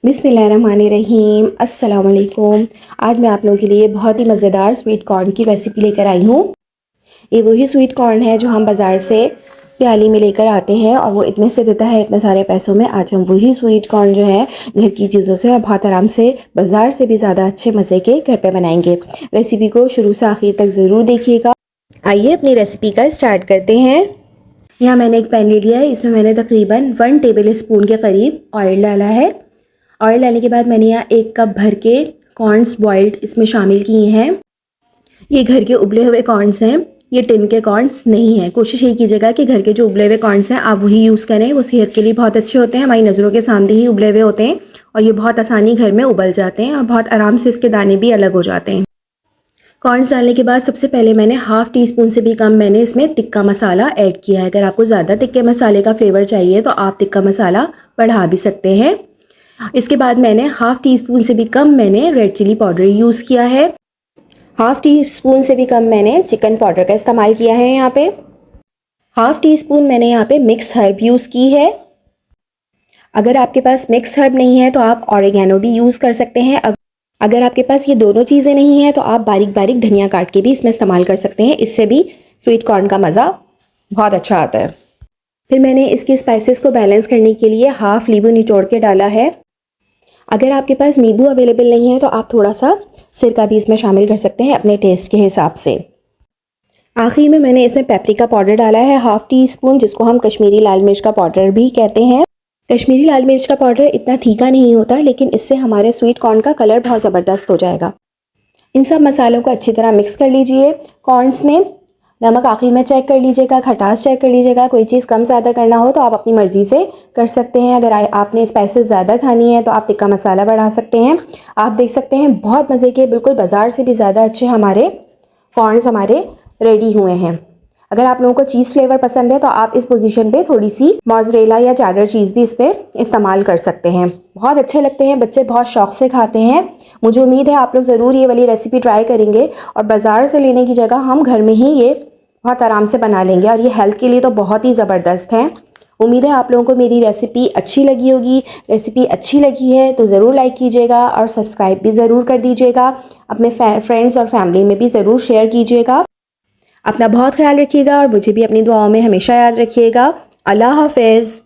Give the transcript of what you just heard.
बिस्मिल्लाहिर्रहमानिर्रहीम। अस्सलाम वालेकुम। आज मैं आप लोगों के लिए बहुत ही मज़ेदार स्वीट कॉर्न की रेसिपी लेकर आई हूँ। ये वही स्वीट कॉर्न है जो हम बाज़ार से प्याली में लेकर आते हैं और वो इतने से देता है इतने सारे पैसों में। आज हम वही स्वीट कॉर्न जो है घर की चीज़ों से और बहुत आराम से बाज़ार से भी ज़्यादा अच्छे मज़े के घर पे बनाएंगे। रेसिपी को शुरू से आखिर तक ज़रूर देखिएगा। आइए अपनी रेसिपी का स्टार्ट करते हैं। यहाँ मैंने एक पैन ले लिया है, इसमें मैंने तकरीबन 1 टेबल स्पून के करीब ऑयल डाला है। ऑयल डालने के बाद मैंने यहाँ 1 कप भर के कॉर्न्स बॉइल्ड इसमें शामिल किए हैं। ये घर के उबले हुए कॉर्न्स हैं, ये टिन के कॉर्न्स नहीं हैं। कोशिश यही कीजिएगा कि घर के जो उबले हुए कॉर्न्स हैं आप वही यूज़ करें, वो सेहत के लिए बहुत अच्छे होते हैं। हमारी नज़रों के सामने ही उबले हुए होते हैं और ये बहुत आसानी घर में उबल जाते हैं और बहुत आराम से इसके दाने भी अलग हो जाते हैं। कॉर्न्स डालने के बाद सबसे पहले मैंने हाफ़ टी स्पून से भी कम मैंने इसमें तिक्का मसाला ऐड किया है। अगर आपको ज़्यादा तिक्के मसाले का फ्लेवर चाहिए तो आप तिक्का मसाला बढ़ा भी सकते हैं। इसके बाद मैंने हाफ़ टी स्पून से भी कम मैंने रेड चिली पाउडर यूज़ किया है। हाफ़ टी स्पून से भी कम मैंने चिकन पाउडर का इस्तेमाल किया है। यहाँ पे हाफ़ टी स्पून मैंने यहाँ पे मिक्स हर्ब यूज़ की है। अगर आपके पास मिक्स हर्ब नहीं है तो आप ऑरिगेनो भी यूज़ कर सकते हैं। अगर आपके पास ये दोनों चीज़ें नहीं हैं तो आप बारीक बारीक धनिया काट के भी इसमें इस्तेमाल कर सकते हैं। इससे भी स्वीट कॉर्न का मज़ा बहुत अच्छा आता है। फिर मैंने इसके स्पाइसेस को बैलेंस करने के लिए हाफ़ नींबू निचोड़ के डाला है। अगर आपके पास नींबू अवेलेबल नहीं है तो आप थोड़ा सा सिरका भी इसमें शामिल कर सकते हैं अपने टेस्ट के हिसाब से। आखिर में मैंने इसमें पेपरिका पाउडर डाला है हाफ़ टी स्पून, जिसको हम कश्मीरी लाल मिर्च का पाउडर भी कहते हैं। कश्मीरी लाल मिर्च का पाउडर इतना तीखा नहीं होता, लेकिन इससे हमारे स्वीट कॉर्न का कलर बहुत ज़बरदस्त हो जाएगा। इन सब मसालों को अच्छी तरह मिक्स कर लीजिए। कॉर्न्स में नमक आखिर में चेक कर लीजिएगा, खटास चेक कर लीजिएगा। कोई चीज़ कम ज़्यादा करना हो तो आप अपनी मर्ज़ी से कर सकते हैं। अगर आपने स्पाइसेस ज़्यादा खानी है तो आप तिक्का मसाला बढ़ा सकते हैं। आप देख सकते हैं बहुत मज़े के, बिल्कुल बाज़ार से भी ज़्यादा अच्छे हमारे कॉर्न्स हमारे रेडी हुए हैं। अगर आप लोगों को चीज़ फ्लेवर पसंद है तो आप इस पोजीशन पे थोड़ी सी मोज़रेला या चेडर चीज़ भी इस पर इस्तेमाल कर सकते हैं। बहुत अच्छे लगते हैं, बच्चे बहुत शौक़ से खाते हैं। मुझे उम्मीद है आप लोग ज़रूर ये वाली रेसिपी ट्राई करेंगे और बाज़ार से लेने की जगह हम घर में ही ये बहुत आराम से बना लेंगे और ये हेल्थ के लिए तो बहुत ही ज़बरदस्त है। उम्मीद है आप लोगों को मेरी रेसिपी अच्छी लगी होगी। रेसिपी अच्छी लगी है तो ज़रूर लाइक कीजिएगा और सब्सक्राइब भी ज़रूर कर दीजिएगा। अपने फ्रेंड्स और फैमिली में भी ज़रूर शेयर कीजिएगा। अपना बहुत ख्याल रखिएगा और मुझे भी अपनी दुआओं में हमेशा याद रखिएगा। अल्लाह हाफ़िज़।